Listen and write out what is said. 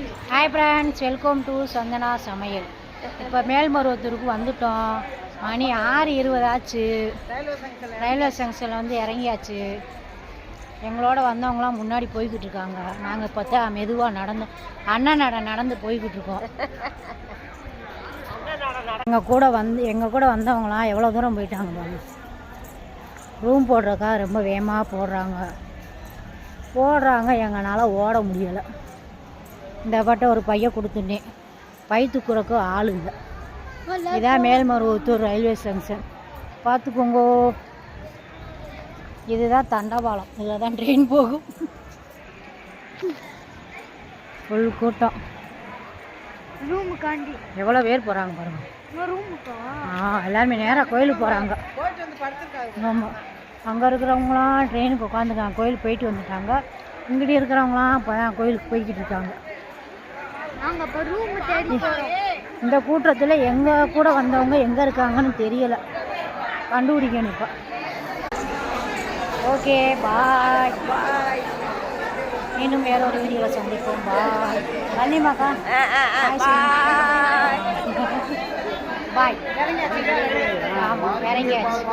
Hi friends, welcome to Santhana சமையல். இப்போ மேல்மருவத்தூருக்கு வந்துட்டோம். மணி 6:20 ஆச்சு. ரயில்வே ஜங்ஷனில் வந்து இறங்கியாச்சு. எங்களோட வந்தவங்களாம் முன்னாடி போய்கிட்டு இருக்காங்க. நாங்கள் இப்போ தான் மெதுவாக அண்ணன் நடந்து போய்கிட்டு இருக்கோம். எங்கள் கூட வந்தவங்களாம் எவ்வளோ தூரம் போயிட்டாங்க பாருங்க. ரூம் போடுறக்கா ரொம்ப வேகமாக போடுறாங்க. எங்களால் ஓட முடியலை. இந்த பாட்டை ஒரு பைய கொடுத்துட்டேன். பை தூக்குறக்கு ஆள் இல்லை. இதான் மேல்மருவத்தூர் ரயில்வே ஸ்டேஷன். பார்த்துக்கோங்க. இதுதான் தண்டவாளம். இதில் தான் ட்ரெயின் போகும். ஃபுல் கூட்டம். ரூமுக்காண்டி எவ்வளோ பேர் போகிறாங்க பாருங்க. ரூமுக்கா? எல்லாருமே நேராக கோயிலுக்கு போகிறாங்க. ஆமாம், அங்கே இருக்கிறவங்களாம் ட்ரெயினுக்கு உட்காந்துருக்காங்க. கோயிலுக்கு போயிட்டு வந்துட்டாங்க. இங்கிட்ட இருக்கிறவங்களாம் கோயிலுக்கு போய்கிட்டு இருக்காங்க. இந்த கூட்டத்தில் எங்கள் கூட வந்தவங்க எங்கே இருக்காங்கன்னு தெரியலை. கண்டுபிடிக்கணும் இப்போ. ஓகே, பாய் பாய். இன்னும் வேற ஒரு வீடியோவில் சந்திப்போம். பாய். வள்ளிமாக்கா பாய். ஆமாம், இறங்கியாச்சு.